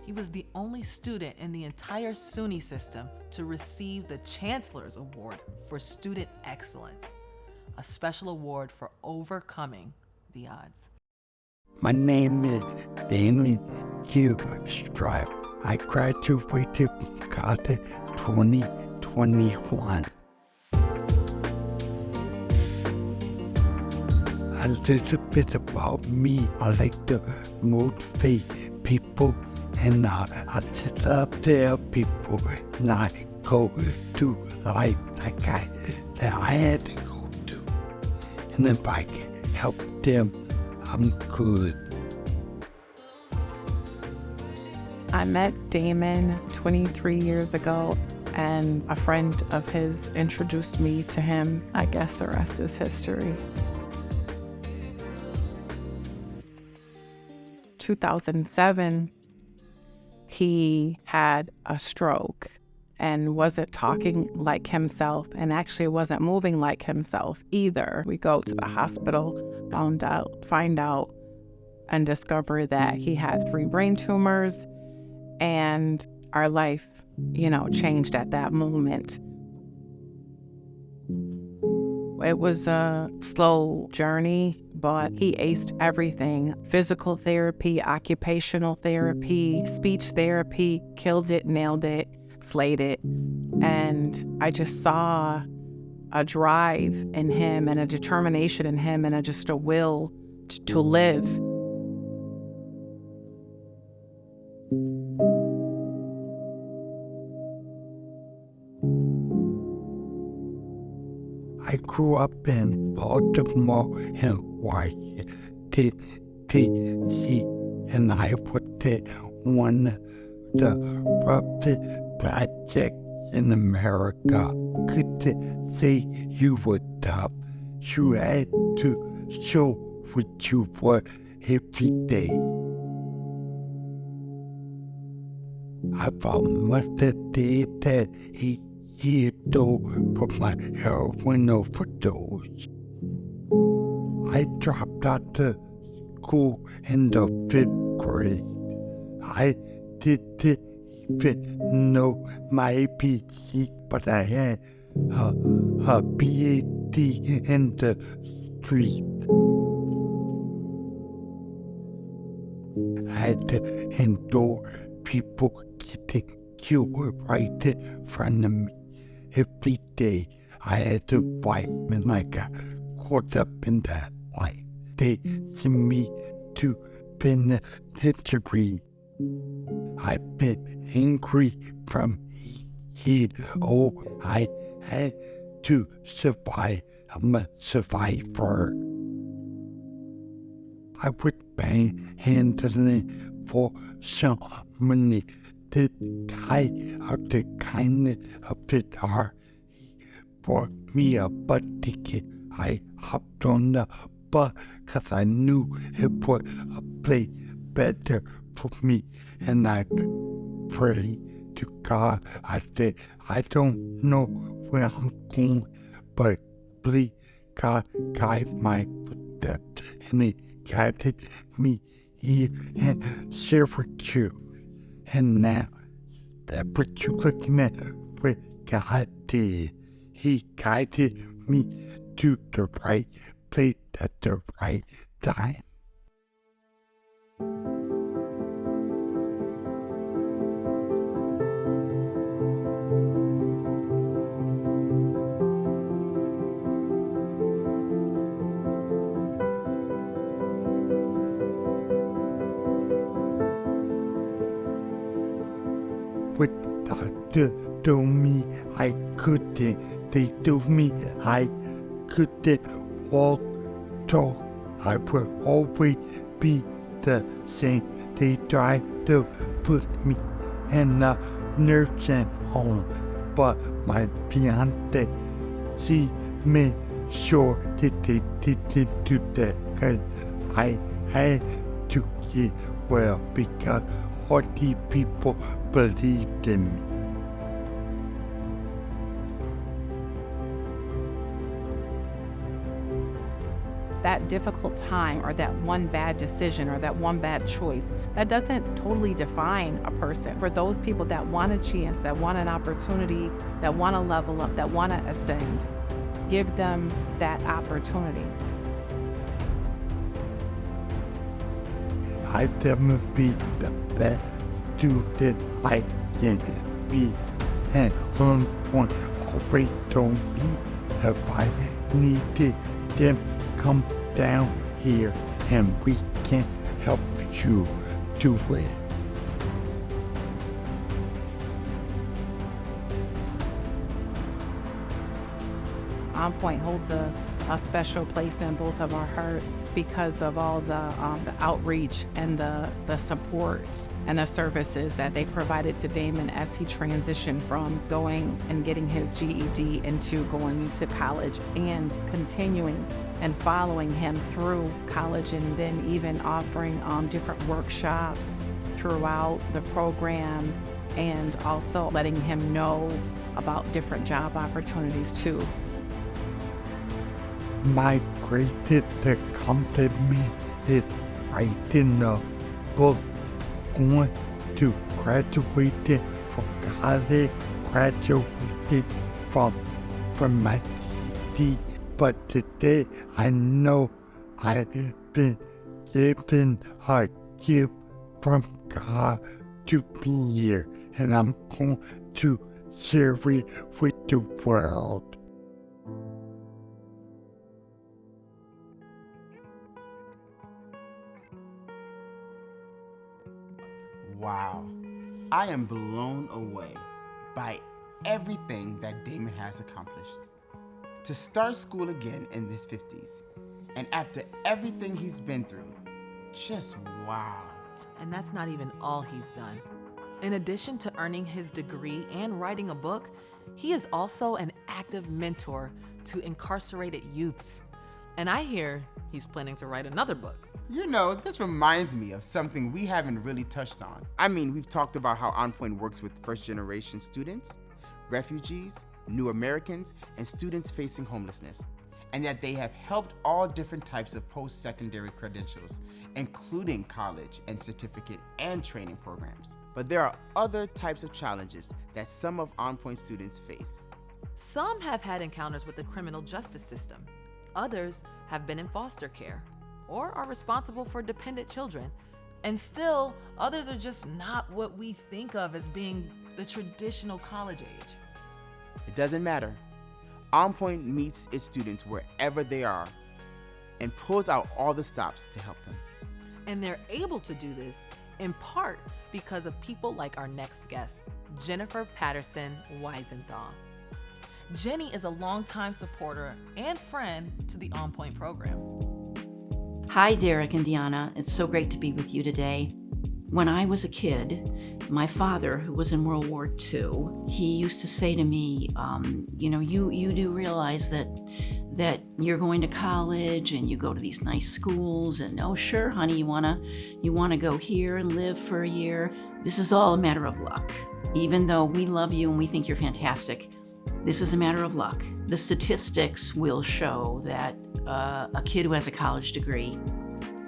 He was the only student in the entire SUNY system to receive the Chancellor's Award for Student Excellence, a special award for overcoming the odds. My name is Damon Gilstrap. I graduated from college 2021. A little bit about me. I like to motivate people, and I just love to tell people not to go to life like that I had to go to. And if I can help them, I'm good. I met Damon 23 years ago, and a friend of his introduced me to him. I guess the rest is history. 2007, he had a stroke and wasn't talking like himself, and actually wasn't moving like himself either. We go to the hospital, find out, and discover that he had 3 brain tumors, and our life, changed at that moment. It was a slow journey, but he aced everything. Physical therapy, occupational therapy, speech therapy, killed it, nailed it, slayed it. And I just saw a drive in him and a determination in him and just a will to live. I grew up in Baltimore and Washington, D.C., and I was at one of the roughest projects in America. Could say you were tough. You had to show what you were every day. I promised that he for my heroin overdose. I dropped out of school in the 5th grade. I didn't even know my ABC, but I had a PhD in the street. I had to endure people getting killed right in front of me. Every day I had to fight, and I got caught up in that fight. They sent me to penitentiary. I've been angry from kid. I had to survive. I'm a survivor. I was handling for some money. The guy out the kindness of his heart, he bought me a bus ticket. I hopped on the bus because I knew it was a place better for me. And I prayed to God. I said, I don't know where I'm going, but please, God, guide my footsteps. And he guided me here in Syracuse. And now, that's what you're looking at, what God did. He guided me to the right place at the right time. What doctor told me I couldn't. They told me I couldn't walk, talk. I would always be the same. They tried to put me in a nursing home, but my fiance, she made sure that they didn't do that, because I had to get well, because all these people believed in me. That difficult time, or that one bad decision, or that one bad choice, that doesn't totally define a person. For those people that want a chance, that want an opportunity, that want to level up, that want to ascend, give them that opportunity. I never be the best student I can be, and one point always told me if I needed them, come down here and we can help you do it. On Point holds a a special place in both of our hearts because of all the outreach and the support and the services that they provided to Damon as he transitioned from going and getting his GED into going to college and continuing and following him through college, and then even offering different workshops throughout the program, and also letting him know about different job opportunities too. My greatest accomplishment is writing a book, going to graduate from college, graduated from my GED. But today I know I've been given a gift from God to be here, and I'm going to share it with the world. Wow, I am blown away by everything that Damon has accomplished. To start school again in his 50s, and after everything he's been through, just wow. And that's not even all he's done. In addition to earning his degree and writing a book, he is also an active mentor to incarcerated youths. And I hear he's planning to write another book. You know, this reminds me of something we haven't really touched on. I mean, we've talked about how On Point works with first-generation students, refugees, new Americans, and students facing homelessness, and that they have helped all different types of post-secondary credentials, including college and certificate and training programs. But there are other types of challenges that some of On Point students face. Some have had encounters with the criminal justice system. Others have been in foster care or are responsible for dependent children. And still, others are just not what we think of as being the traditional college age. It doesn't matter. On Point meets its students wherever they are and pulls out all the stops to help them. And they're able to do this in part because of people like our next guest, Jennifer Patterson Weisenthal. Jenny is a longtime supporter and friend to the On Point program. Hi, Derek and Deanna. It's so great to be with you today. When I was a kid, my father, who was in World War II, he used to say to me, you do realize that you're going to college and you go to these nice schools, and oh sure, honey, you wanna go here and live for a year. This is all a matter of luck. Even though we love you and we think you're fantastic, this is a matter of luck. The statistics will show that a kid who has a college degree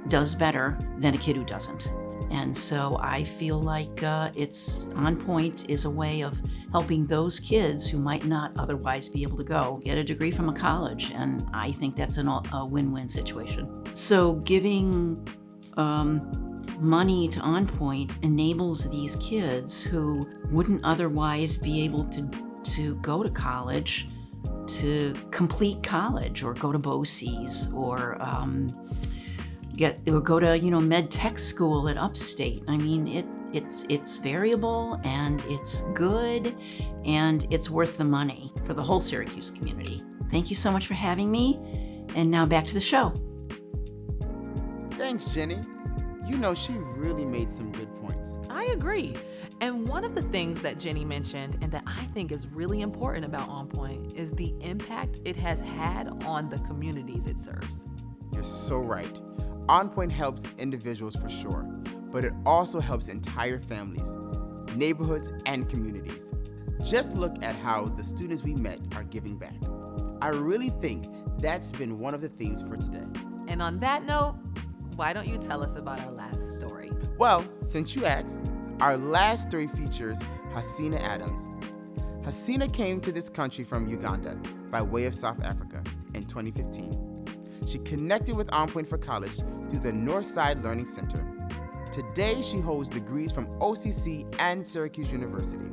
does better than a kid who doesn't. And so I feel like it's On Point is a way of helping those kids who might not otherwise be able to go get a degree from a college. And I think that's a win-win situation. So giving money to On Point enables these kids who wouldn't otherwise be able to go to college to complete college or go to BOCES or go to med tech school at Upstate. I mean, it's variable and it's good and it's worth the money for the whole Syracuse community. Thank you so much for having me. And now back to the show. Thanks, Jenny. You know, she really made some good points. I agree. And one of the things that Jenny mentioned and that I think is really important about On Point is the impact it has had on the communities it serves. You're so right. On Point helps individuals for sure, but it also helps entire families, neighborhoods, and communities. Just look at how the students we met are giving back. I really think that's been one of the themes for today. And on that note, why don't you tell us about our last story? Well, since you asked, our last story features Hasina Adams. Hasina came to this country from Uganda by way of South Africa in 2015. She connected with On Point for college through the Northside Learning Center. Today, she holds degrees from OCC and Syracuse University.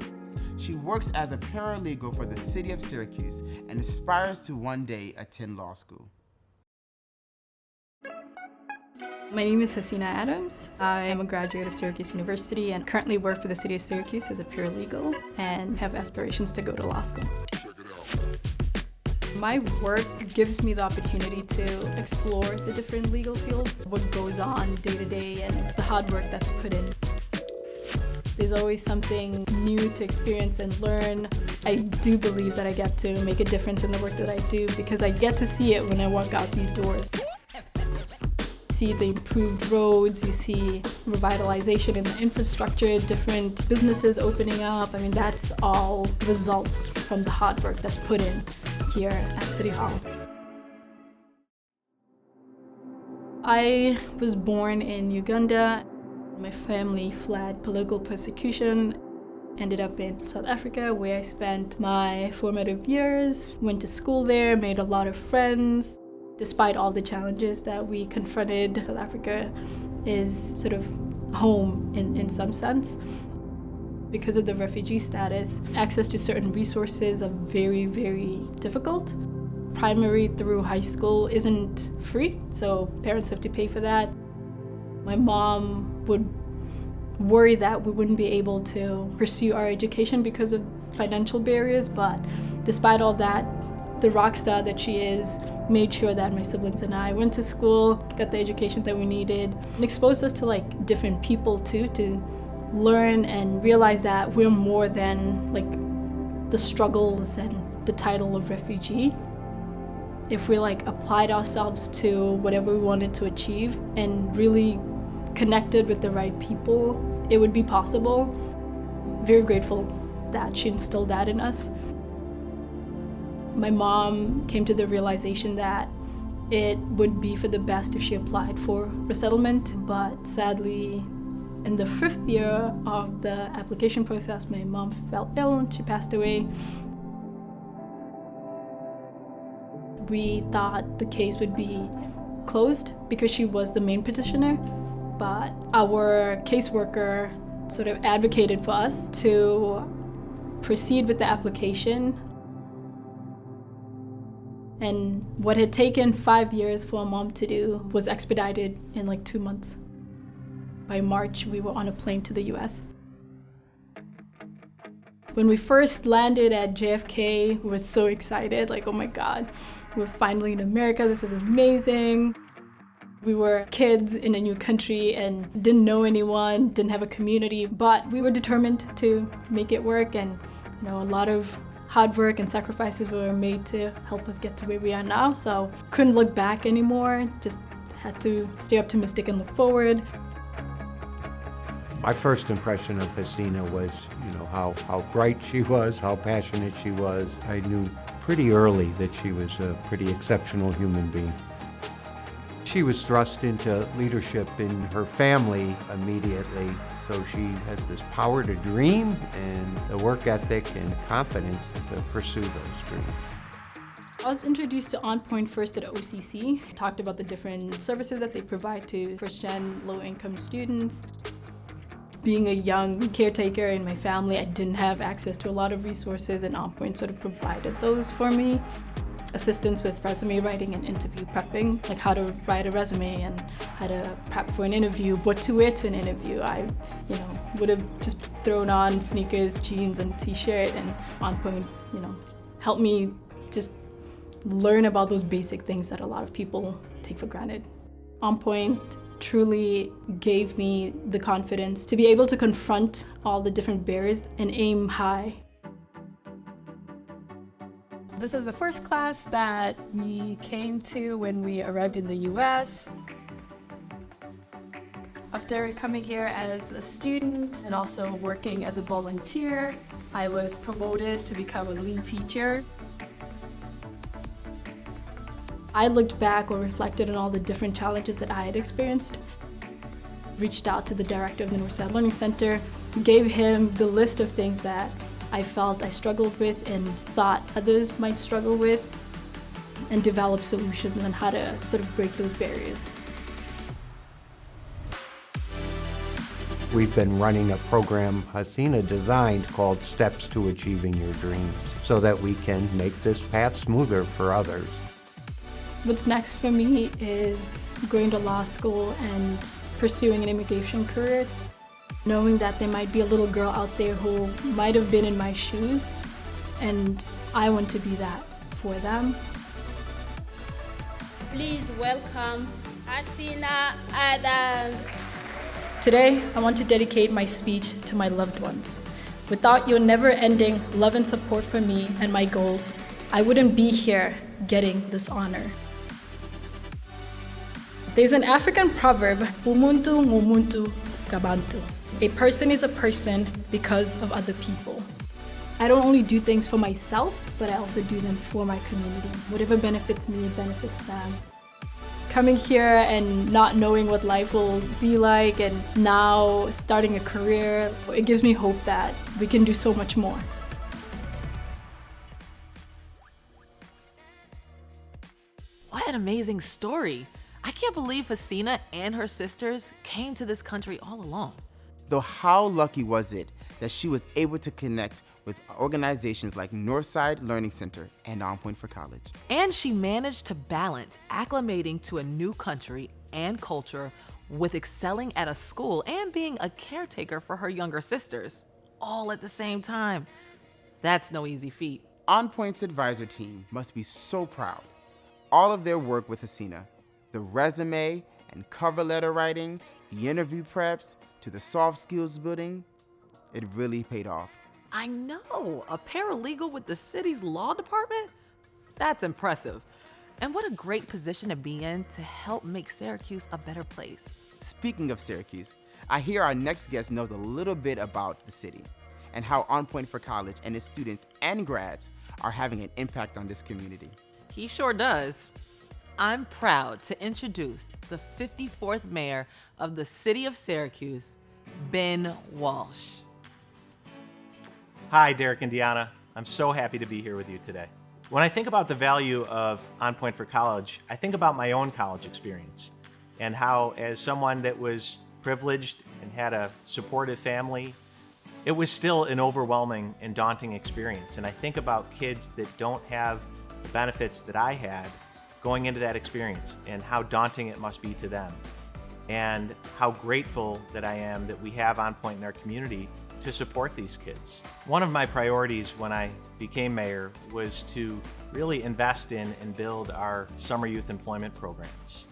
She works as a paralegal for the city of Syracuse and aspires to one day attend law school. My name is Hasina Adams. I am a graduate of Syracuse University and currently work for the city of Syracuse as a paralegal and have aspirations to go to law school. My work gives me the opportunity to explore the different legal fields, what goes on day to day, and the hard work that's put in. There's always something new to experience and learn. I do believe that I get to make a difference in the work that I do because I get to see it when I walk out these doors. See the improved roads, you see revitalization in the infrastructure, different businesses opening up. I mean, that's all results from the hard work that's put in here at City Hall. I was born in Uganda. My family fled political persecution, ended up in South Africa where I spent my formative years, went to school there, made a lot of friends. Despite all the challenges that we confronted, South Africa is sort of home in some sense. Because of the refugee status, access to certain resources are very, very difficult. Primary through high school isn't free, so parents have to pay for that. My mom would worry that we wouldn't be able to pursue our education because of financial barriers, but despite all that, the rock star that she is made sure that my siblings and I went to school, got the education that we needed, and exposed us to like different people too, to learn and realize that we're more than like the struggles and the title of refugee. If we like applied ourselves to whatever we wanted to achieve and really connected with the right people, it would be possible. Very grateful that she instilled that in us. My mom came to the realization that it would be for the best if she applied for resettlement, but sadly, in the 5th year of the application process, my mom fell ill and she passed away. We thought the case would be closed because she was the main petitioner, but our caseworker sort of advocated for us to proceed with the application. And what had taken 5 years for a mom to do was expedited in like 2 months. By March, we were on a plane to the US. When we first landed at JFK, we were so excited, like, oh my God, we're finally in America, this is amazing. We were kids in a new country and didn't know anyone, didn't have a community, but we were determined to make it work, and a lot of hard work and sacrifices were made to help us get to where we are now, so couldn't look back anymore, just had to stay optimistic and look forward. My first impression of Hasina was, how bright she was, how passionate she was. I knew pretty early that she was a pretty exceptional human being. She was thrust into leadership in her family immediately, so she has this power to dream and the work ethic and confidence to pursue those dreams. I was introduced to On Point first at OCC. Talked about the different services that they provide to first-gen low-income students. Being a young caretaker in my family, I didn't have access to a lot of resources, and On Point sort of provided those for me. Assistance with resume writing and interview prepping, like how to write a resume and how to prep for an interview, what to wear to an interview. I, would have just thrown on sneakers, jeans, and t-shirt, and On Point, helped me just learn about those basic things that a lot of people take for granted. On Point truly gave me the confidence to be able to confront all the different barriers and aim high. This is the first class that we came to when we arrived in the US. After coming here as a student and also working as a volunteer, I was promoted to become a lead teacher. I looked back or reflected on all the different challenges that I had experienced, reached out to the director of the Northside Learning Center, gave him the list of things that I felt I struggled with and thought others might struggle with, and develop solutions on how to sort of break those barriers. We've been running a program Hasina designed called Steps to Achieving Your Dreams, so that we can make this path smoother for others. What's next for me is going to law school and pursuing an immigration career, knowing that there might be a little girl out there who might have been in my shoes, and I want to be that for them. Please welcome Hasina Adams. Today, I want to dedicate my speech to my loved ones. Without your never-ending love and support for me and my goals, I wouldn't be here getting this honor. There's an African proverb, umuntu ngumuntu ngabantu. A person is a person because of other people. I don't only do things for myself, but I also do them for my community. Whatever benefits me, benefits them. Coming here and not knowing what life will be like, and now starting a career, it gives me hope that we can do so much more. What an amazing story. I can't believe Hasina and her sisters came to this country all alone. Though how lucky was it that she was able to connect with organizations like Northside Learning Center and On Point for College. And she managed to balance acclimating to a new country and culture with excelling at a school and being a caretaker for her younger sisters, all at the same time. That's no easy feat. On Point's advisor team must be so proud. All of their work with Hasina, the resume and cover letter writing, the interview preps, to the soft skills building, it really paid off. I know, a paralegal with the city's law department? That's impressive. And what a great position to be in to help make Syracuse a better place. Speaking of Syracuse, I hear our next guest knows a little bit about the city and how On Point for College and its students and grads are having an impact on this community. He sure does. I'm proud to introduce the 54th mayor of the city of Syracuse, Ben Walsh. Hi, Derek and Deanna. I'm so happy to be here with you today. When I think about the value of On Point for College, I think about my own college experience and how, as someone that was privileged and had a supportive family, it was still an overwhelming and daunting experience. And I think about kids that don't have the benefits that I had going into that experience and how daunting it must be to them, and how grateful that I am that we have On Point in our community to support these kids. One of my priorities when I became mayor was to really invest in and build our summer youth employment programs.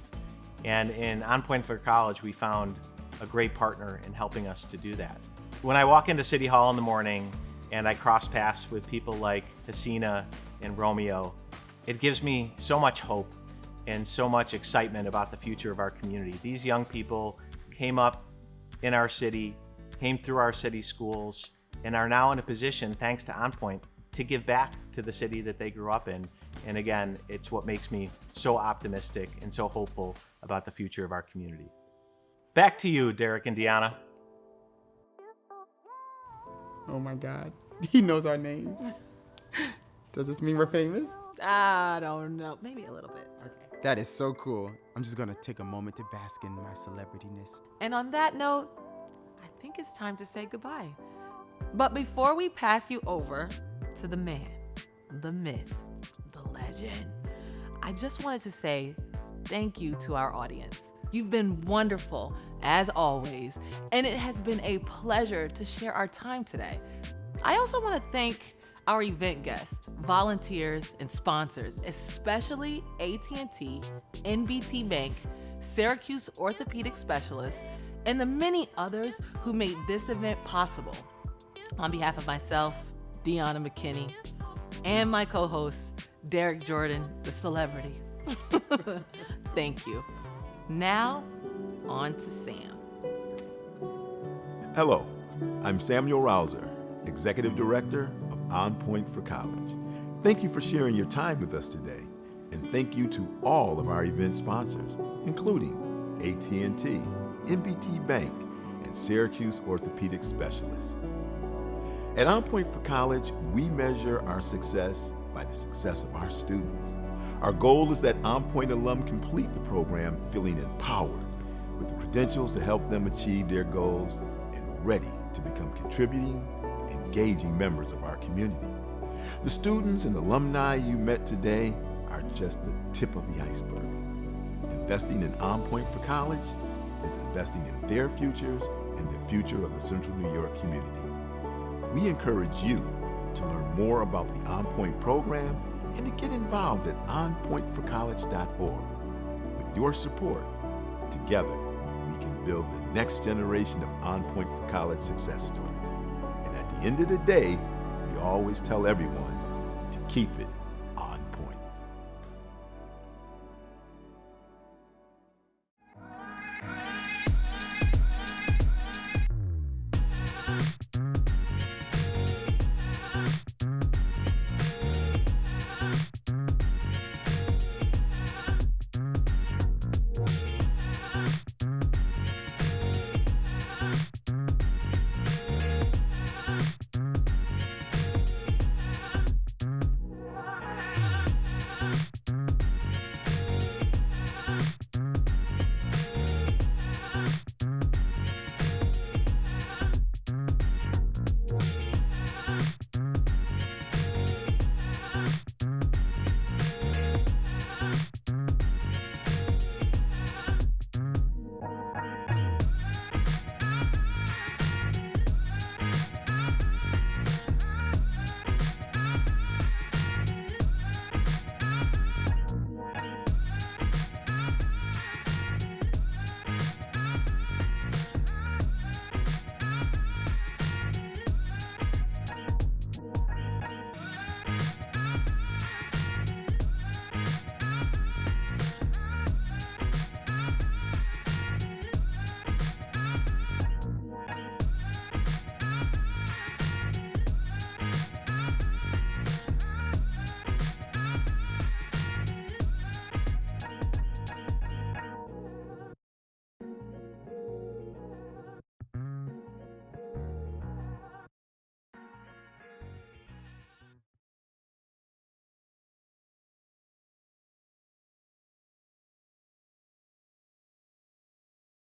And in On Point for College, we found a great partner in helping us to do that. When I walk into City Hall in the morning and I cross paths with people like Hasina and Romeo, it gives me so much hope and so much excitement about the future of our community. These young people came up in our city, came through our city schools, and are now in a position, thanks to On Point, to give back to the city that they grew up in. And again, it's what makes me so optimistic and so hopeful about the future of our community. Back to you, Derek and Deanna. Oh my God, he knows our names. Does this mean we're famous? I don't know, maybe a little bit. Okay. That is so cool. I'm just gonna take a moment to bask in my celebrityness. And on that note, I think it's time to say goodbye. But before we pass you over to the man, the myth, the legend, I just wanted to say thank you to our audience. You've been wonderful, as always, and it has been a pleasure to share our time today. I also want to thank our event guests, volunteers, and sponsors, especially AT&T, NBT Bank, Syracuse Orthopedic Specialists, and the many others who made this event possible. On behalf of myself, Deanna McKinney, and my co-host, Derek Jordan, the celebrity. Thank you. Now, on to Sam. Hello, I'm Samuel Rouser, Executive Director of On Point for College. Thank you for sharing your time with us today, and thank you to all of our event sponsors, including AT&T, NBT Bank, and Syracuse Orthopedic Specialists. At On Point for College, we measure our success by the success of our students. Our goal is that On Point alum complete the program feeling empowered with the credentials to help them achieve their goals and ready to become contributing, engaging members of our community. The students and alumni you met today are just the tip of the iceberg. Investing in On Point for College is investing in their futures and the future of the Central New York community. We encourage you to learn more about the On Point program and to get involved at onpointforcollege.org. With your support, together, we can build the next generation of On Point for College success stories. And at the end of the day, we always tell everyone to keep it